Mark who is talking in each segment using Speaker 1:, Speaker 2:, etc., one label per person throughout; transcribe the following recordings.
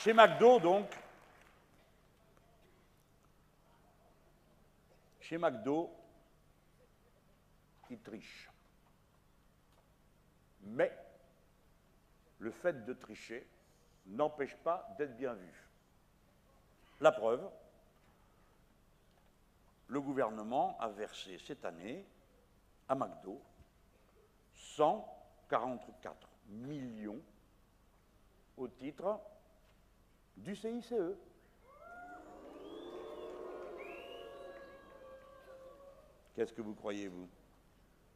Speaker 1: Chez McDo, donc, chez McDo, ils trichent. Mais le fait de tricher n'empêche pas d'être bien vu. La preuve, le gouvernement a versé cette année à McDo 144 millions au titre du CICE. Qu'est-ce que vous croyez, vous?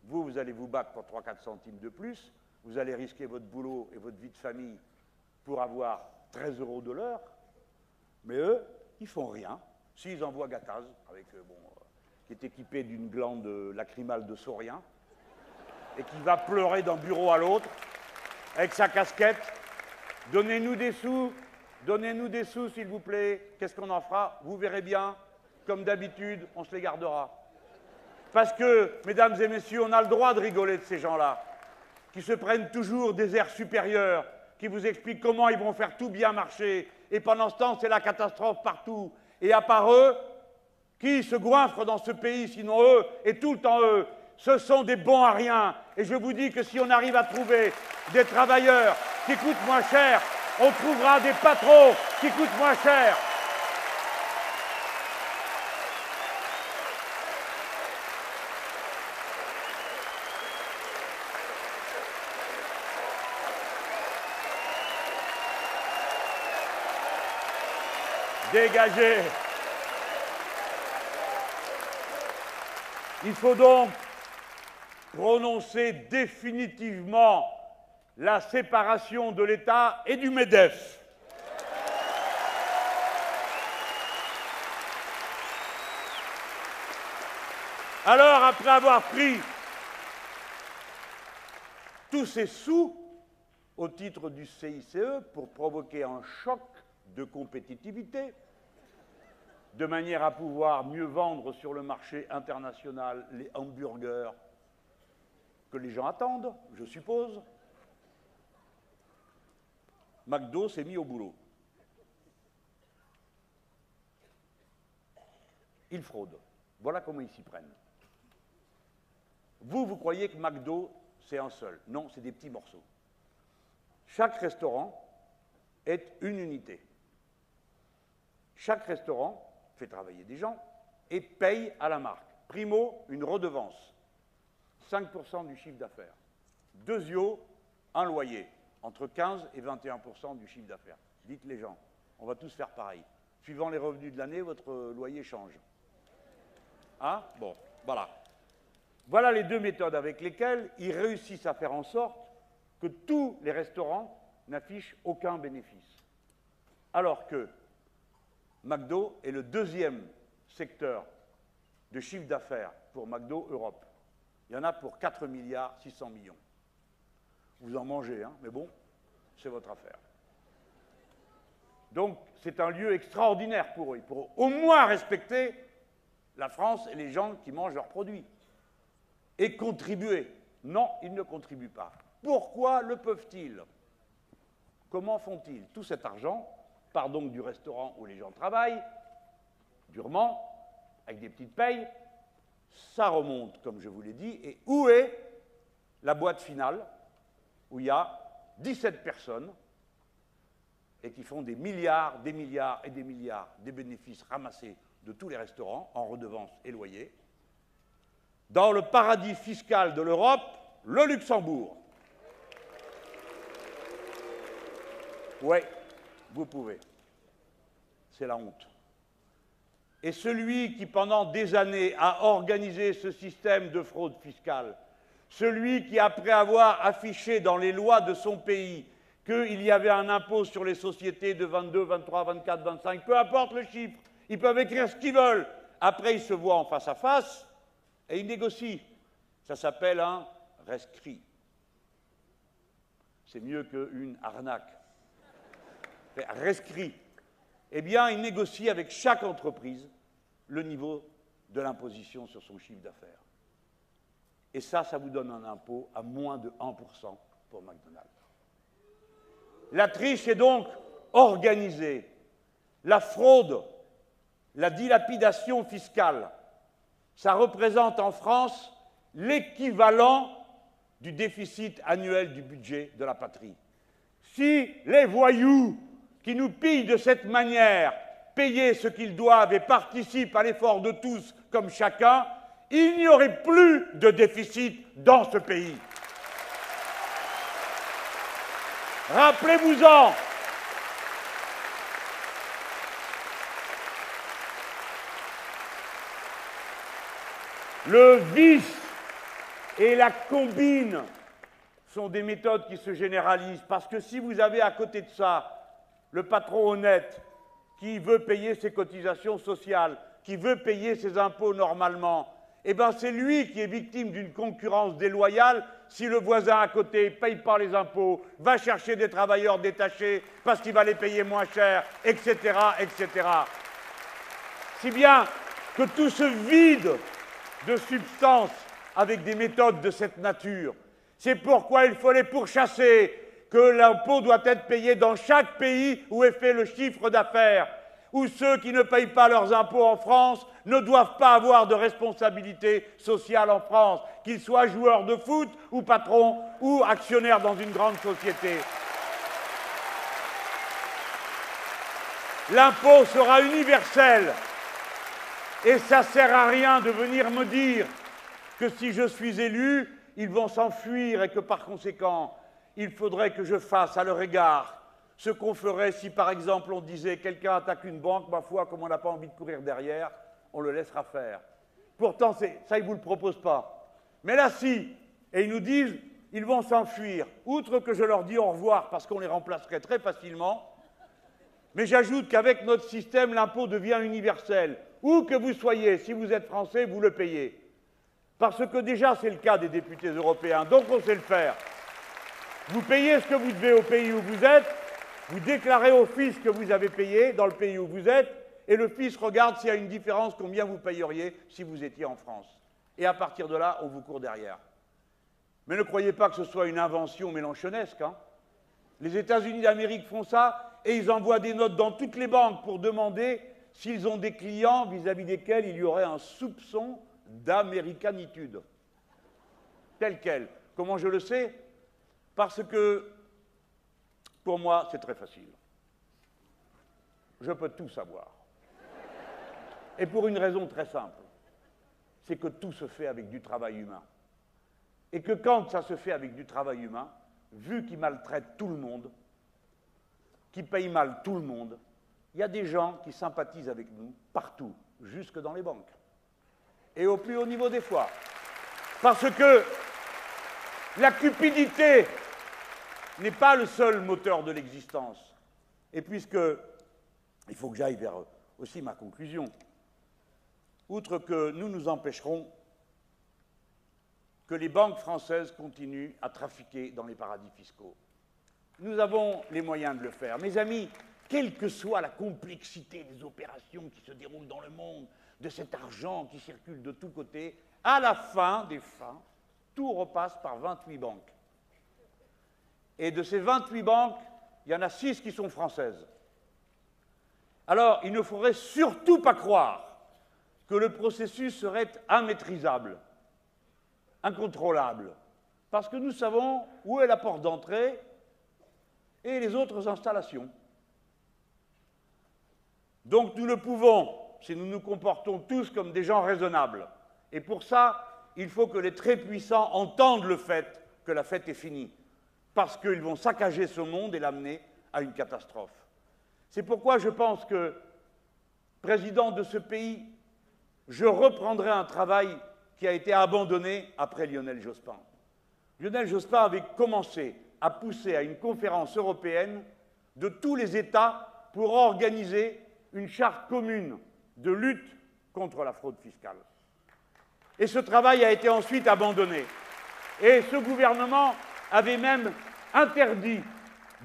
Speaker 1: Vous allez vous battre pour 3-4 centimes de plus, vous allez risquer votre boulot et votre vie de famille pour avoir 13 € de l'heure, mais eux, ils font rien. S'ils envoient Gattaz, avec, qui est équipé d'une glande lacrymale de saurien, et qui va pleurer d'un bureau à l'autre, avec sa casquette, donnez-nous des sous, s'il vous plaît, qu'est-ce qu'on en fera? Vous verrez bien, comme d'habitude, on se les gardera. Parce que, mesdames et messieurs, on a le droit de rigoler de ces gens-là, qui se prennent toujours des airs supérieurs, qui vous expliquent comment ils vont faire tout bien marcher, et pendant ce temps, c'est la catastrophe partout. Et à part eux, qui se goinfrent dans ce pays, sinon eux, et tout le temps eux, ce sont des bons à rien. Et je vous dis que si on arrive à trouver des travailleurs qui coûtent moins cher, on trouvera des patrons qui coûtent moins cher. Dégagez. Il faut donc prononcer définitivement la séparation de l'État et du MEDEF. Alors, après avoir pris tous ces sous au titre du CICE pour provoquer un choc de compétitivité, de manière à pouvoir mieux vendre sur le marché international les hamburgers que les gens attendent, je suppose, McDo s'est mis au boulot. Ils fraudent. Voilà comment ils s'y prennent. Vous croyez que McDo, c'est un seul. Non, c'est des petits morceaux. Chaque restaurant est une unité. Chaque restaurant fait travailler des gens et paye à la marque. Primo, une redevance, 5% du chiffre d'affaires. Deuxio, un loyer, entre 15 et 21% du chiffre d'affaires. Dites les gens, on va tous faire pareil. Suivant les revenus de l'année, votre loyer change. Hein? Bon, voilà. Voilà les deux méthodes avec lesquelles ils réussissent à faire en sorte que tous les restaurants n'affichent aucun bénéfice. Alors que McDo est le deuxième secteur de chiffre d'affaires pour McDo Europe. Il y en a pour 4 milliards 600 millions. Vous en mangez, hein, mais bon, c'est votre affaire. Donc, c'est un lieu extraordinaire pour eux. Ils pourront au moins respecter la France et les gens qui mangent leurs produits. Et contribuer. Non, ils ne contribuent pas. Pourquoi le peuvent-ils? Comment font-ils? Tout cet argent part donc du restaurant où les gens travaillent, durement, avec des petites payes, ça remonte, comme je vous l'ai dit, et où est la boîte finale, où il y a 17 personnes, et qui font des milliards et des milliards des bénéfices ramassés de tous les restaurants, en redevances et loyers, dans le paradis fiscal de l'Europe, le Luxembourg. Oui, vous pouvez. C'est la honte. Et celui qui, pendant des années, a organisé ce système de fraude fiscale, celui qui, après avoir affiché dans les lois de son pays qu'il y avait un impôt sur les sociétés de 22, 23, 24, 25, peu importe le chiffre, ils peuvent écrire ce qu'ils veulent. Après, ils se voient en face à face et ils négocient. Ça s'appelle un rescrit. C'est mieux qu'une arnaque. Rescrit. Eh bien, il négocie avec chaque entreprise le niveau de l'imposition sur son chiffre d'affaires. Et ça vous donne un impôt à moins de 1% pour McDonald's. La triche est donc organiser la fraude, la dilapidation fiscale. Ça représente en France l'équivalent du déficit annuel du budget de la patrie. Si les voyous qui nous pillent de cette manière payaient ce qu'ils doivent et participent à l'effort de tous comme chacun, il n'y aurait plus de déficit dans ce pays. Rappelez-vous-en. Le vice et la combine sont des méthodes qui se généralisent, parce que si vous avez à côté de ça le patron honnête qui veut payer ses cotisations sociales, qui veut payer ses impôts normalement, eh bien c'est lui qui est victime d'une concurrence déloyale si le voisin à côté ne paye pas les impôts, va chercher des travailleurs détachés parce qu'il va les payer moins cher, etc., etc. Si bien que tout ce vide de substance avec des méthodes de cette nature, c'est pourquoi il faut les pourchasser, que l'impôt doit être payé dans chaque pays où est fait le chiffre d'affaires, où ceux qui ne payent pas leurs impôts en France ne doivent pas avoir de responsabilité sociale en France, qu'ils soient joueurs de foot ou patrons ou actionnaires dans une grande société. L'impôt sera universel et ça ne sert à rien de venir me dire que si je suis élu, ils vont s'enfuir et que par conséquent, il faudrait que je fasse à leur égard ce qu'on ferait si, par exemple, on disait quelqu'un attaque une banque, ma foi, comme on n'a pas envie de courir derrière, on le laissera faire. Pourtant, ça, ils ne vous le proposent pas. Mais là, si, et ils nous disent, ils vont s'enfuir, outre que je leur dis au revoir parce qu'on les remplacerait très facilement, mais j'ajoute qu'avec notre système, l'impôt devient universel. Où que vous soyez, si vous êtes français, vous le payez. Parce que déjà, c'est le cas des députés européens, donc on sait le faire. Vous payez ce que vous devez au pays où vous êtes, vous déclarez au fisc que vous avez payé dans le pays où vous êtes, et le fisc regarde s'il y a une différence, combien vous payeriez si vous étiez en France. Et à partir de là, on vous court derrière. Mais ne croyez pas que ce soit une invention mélenchonesque, hein. Les États-Unis d'Amérique font ça, et ils envoient des notes dans toutes les banques pour demander s'ils ont des clients vis-à-vis desquels il y aurait un soupçon d'américanitude. Tel quel. Comment je le sais? Parce que, pour moi, c'est très facile. Je peux tout savoir. Et pour une raison très simple, c'est que tout se fait avec du travail humain. Et que quand ça se fait avec du travail humain, vu qu'ils maltraitent tout le monde, qu'ils payent mal tout le monde, il y a des gens qui sympathisent avec nous partout, jusque dans les banques. Et au plus haut niveau des fois. Parce que la cupidité n'est pas le seul moteur de l'existence. Et puisque, il faut que j'aille vers aussi ma conclusion, outre que nous nous empêcherons que les banques françaises continuent à trafiquer dans les paradis fiscaux. Nous avons les moyens de le faire. Mes amis, quelle que soit la complexité des opérations qui se déroulent dans le monde, de cet argent qui circule de tous côtés, à la fin des fins, tout repasse par 28 banques. Et de ces 28 banques, il y en a 6 qui sont françaises. Alors, il ne faudrait surtout pas croire que le processus serait immaîtrisable, incontrôlable, parce que nous savons où est la porte d'entrée et les autres installations. Donc nous le pouvons si nous nous comportons tous comme des gens raisonnables. Et pour ça, il faut que les très puissants entendent le fait que la fête est finie, parce qu'ils vont saccager ce monde et l'amener à une catastrophe. C'est pourquoi je pense que, président de ce pays, je reprendrai un travail qui a été abandonné après Lionel Jospin. Lionel Jospin avait commencé à pousser à une conférence européenne de tous les États pour organiser une charte commune de lutte contre la fraude fiscale. Et ce travail a été ensuite abandonné. Et ce gouvernement avait même interdit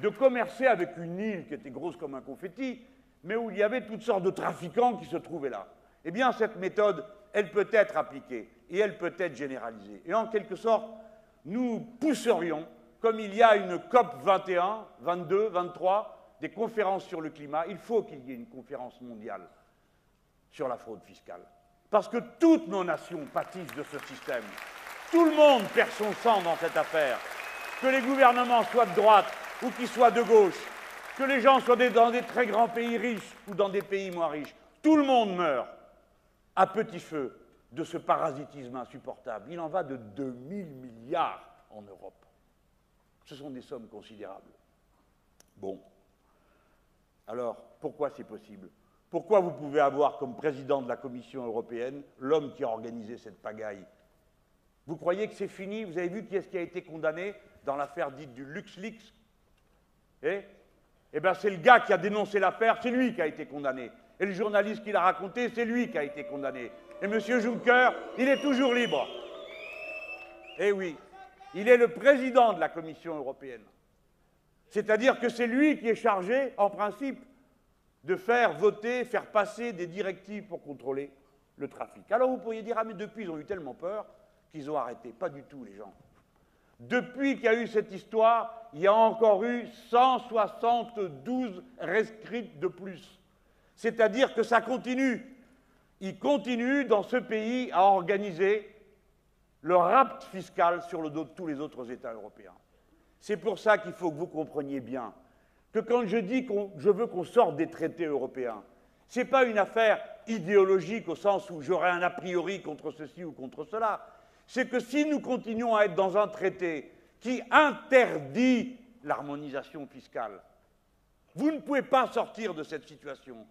Speaker 1: de commercer avec une île qui était grosse comme un confetti, mais où il y avait toutes sortes de trafiquants qui se trouvaient là. Eh bien, cette méthode, elle peut être appliquée et elle peut être généralisée. Et en quelque sorte, nous pousserions, comme il y a une COP 21, 22, 23, des conférences sur le climat, il faut qu'il y ait une conférence mondiale sur la fraude fiscale. Parce que toutes nos nations pâtissent de ce système. Tout le monde perd son sang dans cette affaire. Que les gouvernements soient de droite ou qu'ils soient de gauche, que les gens soient dans des très grands pays riches ou dans des pays moins riches, tout le monde meurt à petit feu de ce parasitisme insupportable. Il en va de 2000 milliards en Europe. Ce sont des sommes considérables. Bon. Alors, pourquoi c'est possible? Pourquoi vous pouvez avoir comme président de la Commission européenne l'homme qui a organisé cette pagaille? Vous croyez que c'est fini? Vous avez vu qui est-ce qui a été condamné dans l'affaire dite du LuxLeaks? Eh bien, c'est le gars qui a dénoncé l'affaire, c'est lui qui a été condamné. Et le journaliste qui l'a raconté, c'est lui qui a été condamné. Et M. Juncker, il est toujours libre. Eh oui, il est le président de la Commission européenne. C'est-à-dire que c'est lui qui est chargé, en principe, de faire voter, faire passer des directives pour contrôler le trafic. Alors vous pourriez dire, ah mais depuis, ils ont eu tellement peur qu'ils ont arrêté. Pas du tout, les gens. Depuis qu'il y a eu cette histoire, il y a encore eu 172 rescrites de plus. C'est-à-dire que ça continue. Il continue dans ce pays à organiser le rapt fiscal sur le dos de tous les autres États européens. C'est pour ça qu'il faut que vous compreniez bien que quand je dis que je veux qu'on sorte des traités européens, ce n'est pas une affaire idéologique au sens où j'aurais un a priori contre ceci ou contre cela. C'est que si nous continuons à être dans un traité qui interdit l'harmonisation fiscale, vous ne pouvez pas sortir de cette situation.